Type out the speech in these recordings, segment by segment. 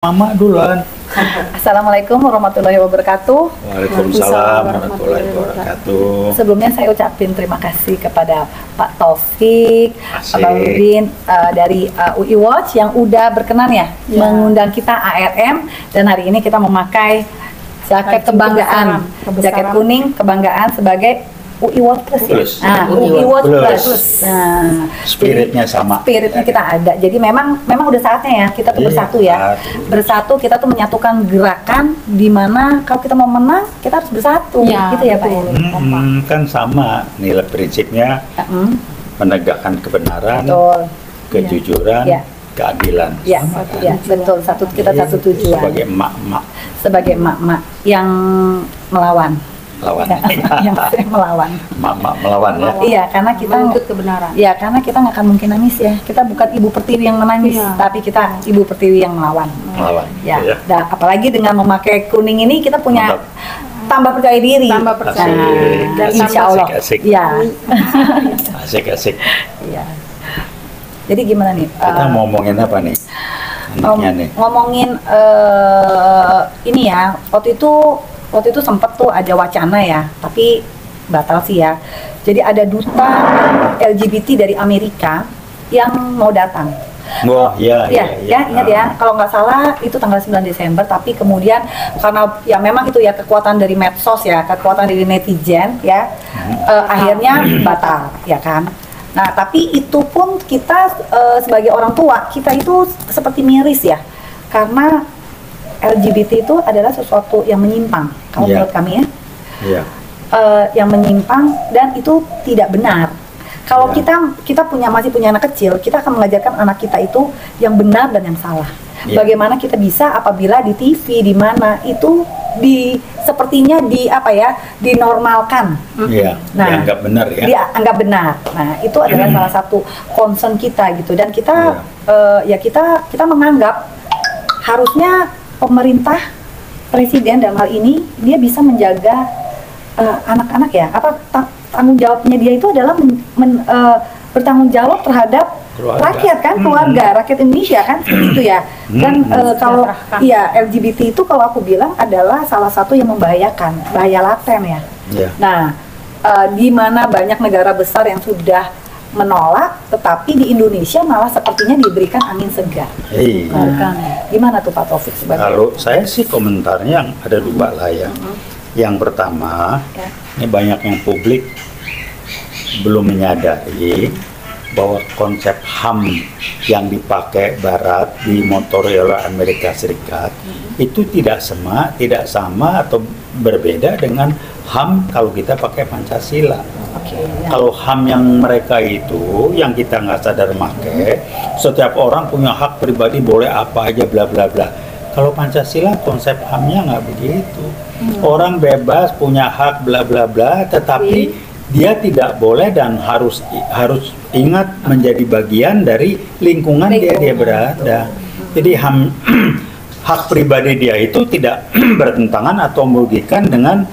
Mama duluan. Assalamualaikum warahmatullahi wabarakatuh. Waalaikumsalam warahmatullahi wabarakatuh. Sebelumnya saya ucapin terima kasih kepada Pak Taufik Abaludin dari UI Watch yang udah berkenan ya mengundang kita ARM, dan hari ini kita memakai jaket kebanggaan, jaket kuning kebanggaan sebagai UI Watch Plus ya. Nah, UI Watch Plus. Nah, spiritnya sama. Spiritnya kita ada. Jadi memang udah saatnya ya kita tuh bersatu ya. Bersatu, kita tuh menyatukan gerakan di mana kalau kita mau menang kita harus bersatu. Gitu ya Pak. Kan sama nilai prinsipnya menegakkan kebenaran, kejujuran, keadilan. Ya, betul. Kita satu tujuan. Sebagai emak-emak yang melawan. Yang melawan. Mama melawan ya. Iya, karena kita menuntut kebenaran. Iya, karena kita nggak akan mungkin nangis ya. Kita bukan ibu pertiwi yang menangis, tapi kita ibu pertiwi yang melawan. Ya. Dan apalagi dengan memakai kuning ini kita punya tambah percaya diri. Tambah percaya diri. Dan insya Allah. Iya. Asik. Iya. Jadi gimana nih? Kita mau ngomongin apa nih? Ngomongin ini ya. Waktu itu sempat tuh ada wacana ya, tapi batal sih ya. Jadi ada duta LGBT dari Amerika yang mau datang. Ingat ya. Kalau nggak salah itu tanggal 9 Desember, tapi kemudian karena ya memang itu ya kekuatan dari medsos ya, kekuatan dari netizen ya, akhirnya batal ya kan. Nah, tapi itu pun kita sebagai orang tua, kita itu seperti miris ya, karena LGBT itu adalah sesuatu yang menyimpang, menurut kami ya, yang menyimpang dan itu tidak benar. Kalau kita masih punya anak kecil, kita akan mengajarkan anak kita itu yang benar dan yang salah. Bagaimana kita bisa apabila di TV di mana itu sepertinya dinormalkan. Dianggap benar ya. Dianggap benar. Nah, itu adalah salah satu concern kita gitu, dan kita kita menganggap harusnya pemerintah, presiden dalam hal ini dia bisa menjaga anak-anak ya. Tanggung jawabnya dia itu adalah bertanggung jawab terhadap rakyat kan, keluarga, rakyat Indonesia kan, seperti itu ya. Dan kalau LGBT itu kalau aku bilang adalah salah satu yang membahayakan, bahaya laten ya. Nah, di mana banyak negara besar yang sudah menolak, tetapi di Indonesia malah sepertinya diberikan angin segar. Gimana tuh Pak Taufik sebagai? Kalau saya sih komentarnya ada dua lah ya. Yang pertama, ini banyak yang publik belum menyadari bahwa konsep HAM yang dipakai Barat dimotori oleh Amerika Serikat itu tidak sama atau berbeda dengan HAM kalau kita pakai Pancasila. Kalau HAM yang mereka itu, yang kita nggak sadar pakai, setiap orang punya hak pribadi, boleh apa aja, bla bla bla. Kalau Pancasila konsep HAM-nya nggak begitu. Orang bebas punya hak bla bla bla, tetapi dia tidak boleh dan harus ingat menjadi bagian dari lingkungan dia berada. Jadi HAM hak pribadi dia itu tidak bertentangan atau merugikan dengan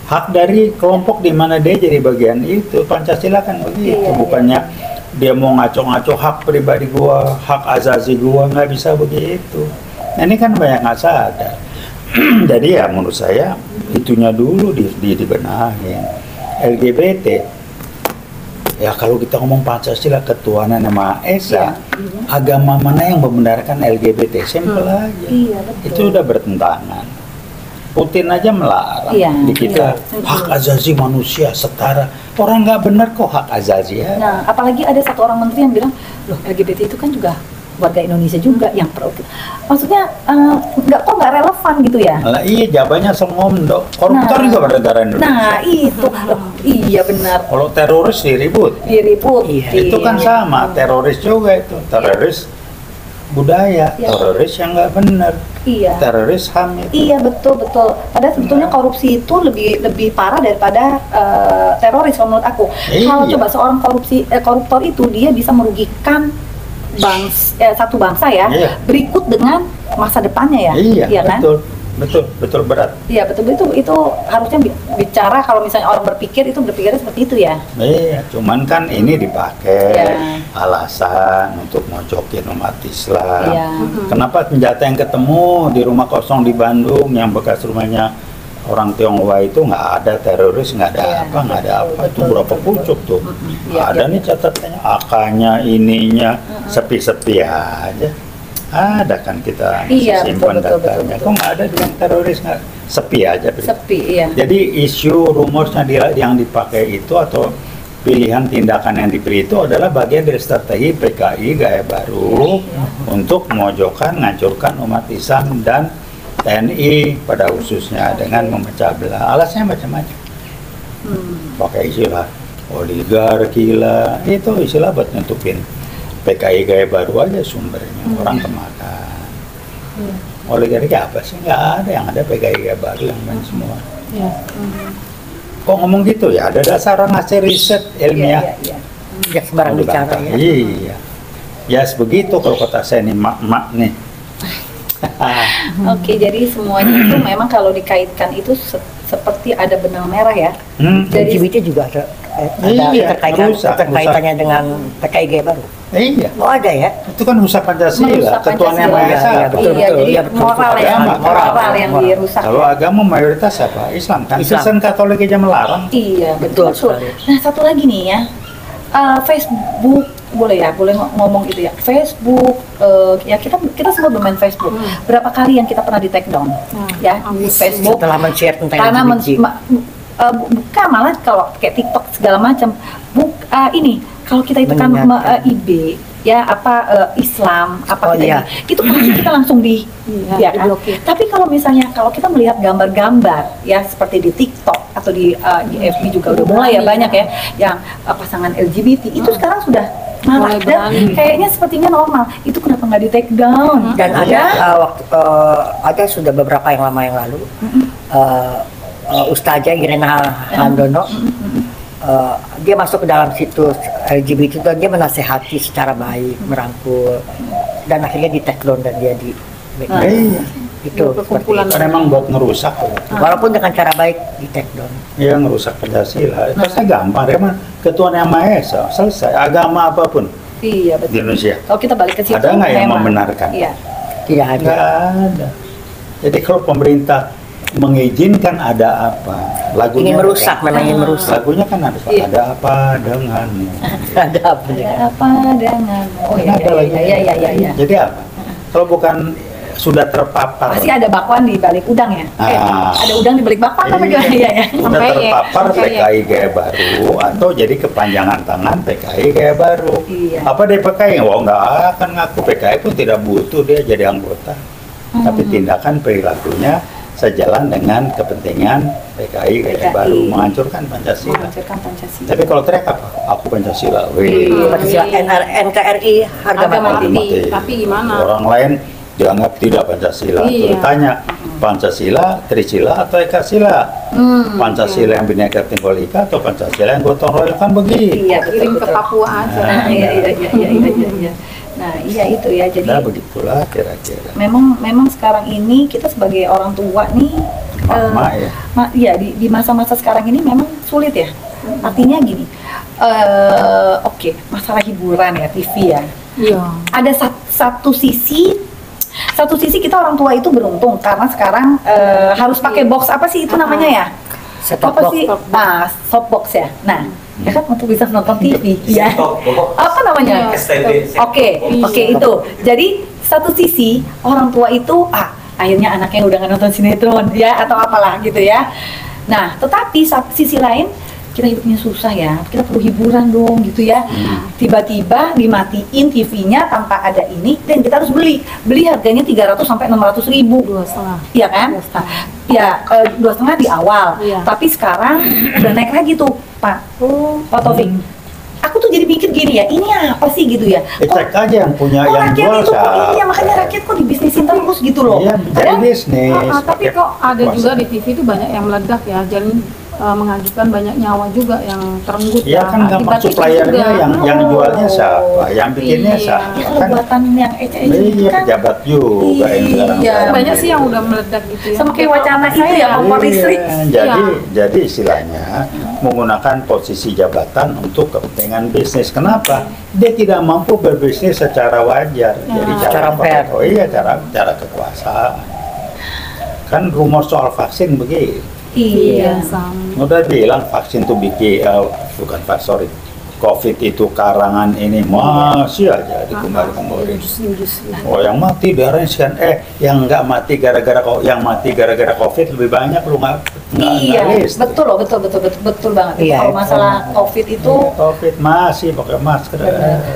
hak dari kelompok di mana dia jadi bagian itu. Pancasila kan begitu, bukannya dia mau ngaco-ngaco hak pribadi gua, hak azazi gua, nggak bisa begitu. Nah, ini kan banyak nggak sadar. Jadi ya menurut saya itunya dulu dibenahin. LGBT ya, kalau kita ngomong Pancasila, ketuhanan yang Maha Esa, agama mana yang membenarkan LGBT? Simpel aja. Itu udah bertentangan. Putin aja melarang di kita hak azazi manusia setara. Orang nggak benar kok hak azazi ya. Nah, apalagi ada satu orang menteri yang bilang, loh LGBT itu kan juga warga Indonesia juga yang pro. Maksudnya nggak relevan gitu ya? Nah, iya, jawabannya semua koruptor juga pada negara Indonesia. Nah itu, iya benar. Kalau teroris diribut. Itu kan sama, teroris juga itu. Teroris budaya, teroris yang nggak benar, teroris HAM itu. Iya betul. Padahal sebetulnya korupsi itu lebih parah daripada teroris menurut aku. Kalau coba seorang koruptor itu dia bisa merugikan satu bangsa ya, berikut dengan masa depannya ya. Iya kan? Betul. betul berat. Iya betul itu harusnya bicara kalau misalnya orang berpikirnya seperti itu ya. Iya, cuman kan ini dipakai Iya. alasan untuk mojokin umat Islam. Iya. Kenapa senjata yang ketemu di rumah kosong di Bandung yang bekas rumahnya orang Tionghoa itu nggak ada teroris, nggak ada Iya, apa, nggak ada apa, itu betul, berapa pucuk tuh. Iya, Ada iya. nih catatannya, AK-nya, ininya, sepi-sepi aja. Ada kan kita Iya, simpan betul, datanya. betul. Kok nggak ada yang teroris, nggak sepi aja. Sepi iya. Jadi isu rumusnya yang dipakai itu atau pilihan tindakan yang dipilih itu adalah bagian dari strategi PKI Gaya Baru untuk memojokkan, ngancurkan umat Islam dan TNI pada khususnya dengan memecah belah. Alasnya macam-macam. Pakai istilah oligarki lah, itu istilah buat nutupin PKI Gaya Baru aja sumbernya, orang kemakan. Oligarki apa sih? Nggak ada, yang ada PKI Gaya Baru yang main semua. Iya. Kok ngomong gitu ya? Ada dasar orang ngasih riset ilmiah. Iya. Ya sembarang Mau bicara dibantah. ya. Iya. Ya begitu kalau kata saya nih mak-mak nih. Oke, jadi semuanya itu memang kalau dikaitkan itu seperti ada benang merah ya. Jadi LGBT juga ada Iya, keterkaitannya dengan PKI Gaya Baru. Iya. Oh ada ya? Itu kan rusak Pancasila, Merusak ketuhanan yang Pancasila. Maha Esa. Iya, betul, Iya, jadi iya, betul, moral betul. ya, Agama, moral yang moral. dirusak. Kalau agama mayoritas apa? Islam kan. Islam. Kristen Katolik aja melarang. Iya, Betul betul. sekali. Nah, satu lagi nih ya. Facebook boleh ya, boleh ngomong gitu ya. Facebook ya kita semua bermain Facebook. Berapa kali yang kita pernah di take down ya di Facebook Setelah men-share tentang karena LGBT. bukan malah kalau kayak TikTok segala macam. Ini kalau kita itu kan Mengingatkan. IB ya Islam apa Oh, kita iya. itu pasti kita langsung di Iya, ya kan? diblokir. Tapi kalau misalnya kalau kita melihat gambar-gambar ya seperti di TikTok atau di FB juga udah mulai ya banyak ya yang pasangan LGBT itu sekarang sudah marak Mulai dan berani. kayaknya sepertinya normal. Itu kenapa nggak di take down? Dan ada Ya? ada sudah beberapa yang lama yang lalu Ustazah Irena Handono dia masuk ke dalam situs LGBT dan dia menasehati secara baik, merangkul dan akhirnya di take down dan dia di Iya. itu Perkumpulan. seperti Kan emang buat ngerusak. itu. Walaupun dengan cara baik di take down. Ya ngerusak Pancasila. Pasti gampang ya mah. Ketuhanan yang Maha Esa, selesai. Agama apapun Iya di betul. Indonesia. Kalau kita balik ke situ Ada nggak yang memang. membenarkan? Iya. Tidak ada. Nggak ada. Jadi kalau pemerintah mengizinkan ada apa? Lagunya Ingin merusak, kan? memang ingin merusak. Lagunya kan ada, Iya. ada apa denganmu? Ada apa Ada dengan apa dengan Kan ada lagunya. iya. Jadi apa? Kalau bukan sudah terpapar, Pasti ada bakwan di balik udang ya. Ada udang di balik bakwan apa gimana ya? sudah Sampai ya, terpapar sampai ya. PKI Gaya Baru atau jadi kepanjangan tangan PKI Gaya Baru. Iya. Apa deh PKI? Wah nggak akan ngaku PKI pun tidak butuh dia jadi anggota. Tapi tindakan perilakunya sejalan dengan kepentingan PKI Gaya PKI. Baru menghancurkan Pancasila. Menghancurkan Pancasila. Tapi kalau teriak apa? Aku Pancasila. Wih. Pancasila NKRI harga Harga mati. mati. Tapi gimana? Orang lain dianggap tidak Pancasila. Iya. Terus tanya, Pancasila, Trisila atau Ekasila? Pancasila yang Bhinneka Tunggal Ika atau Pancasila yang gotong royong kan begitu? Iya, Kirim ke Papua aja. Iya. Nah, iya itu ya. Jadi Nah begitulah kira-kira. memang sekarang ini kita sebagai orang tua nih Mama ya. iya di masa-masa sekarang ini memang sulit ya. Artinya gini. Oke, masalah hiburan ya TV ya. Iya. Ada satu sisi kita orang tua itu beruntung karena sekarang harus pakai box apa sih itu namanya ya? Set-top Apa box. sih? Softbox ya. Nah, ya kan untuk bisa nonton TV. Ya. Apa namanya? Oke, itu. Jadi satu sisi orang tua itu akhirnya anaknya udah nggak nonton sinetron ya atau apalah gitu ya. Nah, tetapi sisi lain kita hidupnya susah ya, kita perlu hiburan dong gitu ya. Tiba-tiba dimatiin TV-nya tanpa ada ini dan kita harus beli harganya 300 sampai 600 ribu. 2,5. Iya kan? Ya 2,5 di awal, Iya. tapi sekarang udah naik lagi tuh Pak Taufik. Aku tuh jadi mikir gini ya, ini apa sih gitu ya? Cek aja yang punya kok yang rakyat jual itu siapa? iya makanya rakyat kok dibisnisin terus gitu loh. Iya, jadi Padahal- bisnis. Tapi pakai kok ada kuasa. juga di TV itu banyak yang meledak ya. Jadi mengajukan banyak nyawa juga yang terenggut Ya kan gampang akibat itu suppliernya juga. yang jualnya siapa, yang bikinnya Iya. siapa Itu kan? buatan yang ece-ece Iya, kan. pejabat juga yang sekarang. Iya, Banyak sih yang udah meledak gitu ya. Sama kayak wacana itu ya, Iya. kompor listrik. Jadi istilahnya menggunakan posisi jabatan untuk kepentingan bisnis. Kenapa? Dia tidak mampu berbisnis secara wajar. Jadi Secara fair. Oh iya, cara kekuasaan. Kan rumor soal vaksin begitu. Iya. sama. Udah bilang vaksin tuh bikin bukan sorry, COVID itu karangan ini masih aja dikembali-kembali. Oh yang mati darahnya sekian, yang nggak mati gara-gara yang mati gara-gara COVID lebih banyak lu nggak Iya, list. betul loh, betul banget. Iya, Kalau masalah COVID itu, COVID masih pakai masker.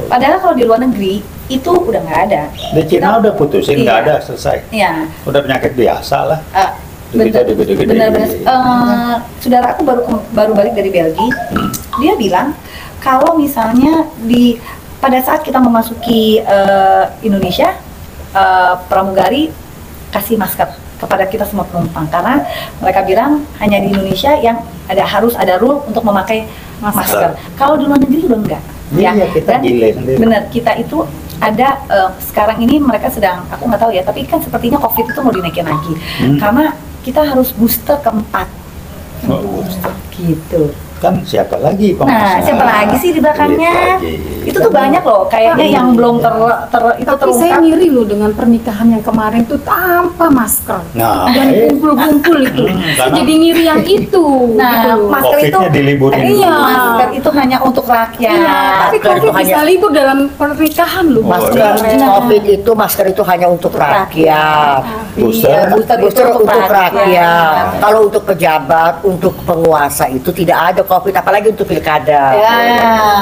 padahal kalau di luar negeri itu udah nggak ada. Di Cina udah putusin nggak Iya. ada selesai. Iya. Udah penyakit biasa lah. Bener, Gede-gede. bener. Saudara aku baru balik dari Belgia, dia bilang kalau misalnya pada saat kita memasuki Indonesia, pramugari kasih masker kepada kita semua penumpang karena mereka bilang hanya di Indonesia yang harus ada rule untuk memakai masker. Kalau di luar negeri udah enggak. Iya, kita delay sendiri. Bener, kita itu ada sekarang ini mereka sedang, aku nggak tahu ya, tapi kan sepertinya COVID itu mau dinaikin lagi karena kita harus booster keempat. Gitu. Kan siapa lagi Nah, pemasang? siapa lagi sih di belakangnya? Duit lagi. Itu tuh banyak loh, kayaknya yang belum itu Tapi saya terungkap. ngiri loh dengan pernikahan yang kemarin tuh tanpa masker Nah, dan kumpul-kumpul itu. Saya karena- jadi ngiri yang itu. Nah, gitu loh. masker itu COVID-nya diliburin Iya. dulu. masker itu hanya untuk rakyat. Iya, tapi Masker COVID itu bisa hanya- libur dalam pernikahan loh. Masker Nah. COVID itu masker itu hanya untuk rakyat. Booster. Iya, booster itu Booster untuk rakyat. rakyat. Kalau untuk pejabat, untuk penguasa itu tidak ada COVID, apalagi untuk pilkada. Ya.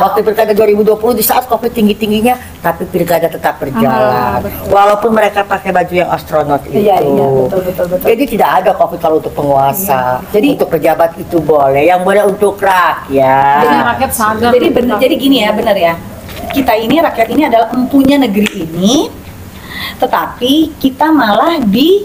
Waktu pilkada 2020 di saat COVID tinggi-tingginya, tapi pilkada tetap berjalan. betul. Walaupun mereka pakai baju yang astronot itu. Iya, betul. Jadi tidak ada COVID kalau untuk penguasa. Iya. Jadi- untuk pejabat itu boleh, yang boleh untuk rakyat. Jadi rakyat sadar. Jadi bener, jadi gini ya, benar ya. Kita ini rakyat ini adalah empunya negeri ini, tetapi kita malah di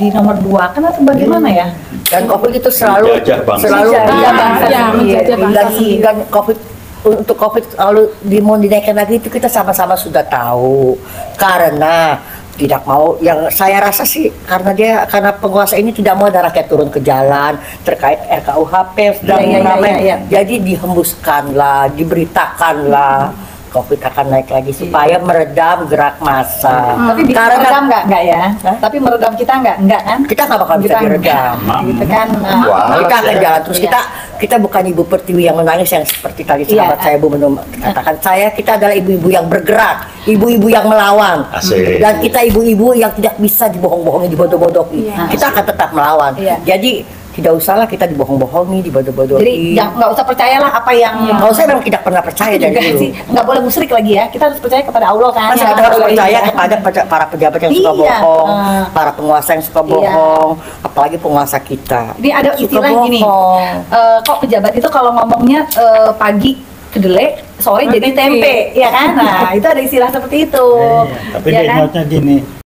nomor 2 kan atau bagaimana ya? Dan COVID itu selalu Menjajah bangsa. Menjajah bangsa Ya, sendiri. menjajah bangsa dan, sendiri. dan COVID untuk COVID lalu mau dinaikkan lagi itu kita sama-sama sudah tahu karena tidak mau, yang saya rasa sih karena penguasa ini tidak mau ada rakyat turun ke jalan terkait RKUHP sedang Iya, ramai. iya. Jadi dihembuskanlah, diberitakanlah COVID akan naik lagi supaya meredam gerak massa. Tapi bisa Karena meredam nggak ya? Hah? Tapi meredam kita nggak kan? kita nggak bakal bisa Kita diredam. Gitu kan? Wah. Kita akan ya. jalan terus. Iya. Kita bukan ibu pertiwi yang menangis yang seperti tadi Iya. sahabat saya Bu Menum katakan. Kita adalah ibu-ibu yang bergerak, ibu-ibu yang melawan. Asik. Dan kita ibu-ibu yang tidak bisa dibohong-bohongi, dibodoh-bodohi. Iya. Kita akan tetap melawan. Iya. Jadi tidak usahlah kita dibohong-bohongi, dibodoh-bodohi. Jadi nggak usah percayalah apa yang Kalau saya memang tidak pernah percaya dari juga dulu. sih, nggak boleh musyrik lagi ya. Kita harus percaya kepada Allah kan. Masa Ya, kita harus Allah, percaya iya. kepada para pejabat yang suka Iya. bohong, Ah. para penguasa yang suka Iya. bohong, apalagi penguasa kita. Ini ada Suka istilah gini, bohong. kok pejabat itu kalau ngomongnya pagi kedelai, sore jadi tempe, ya kan? Nah, itu ada istilah seperti itu. Iya, tapi ya dia kan? nyautnya gini,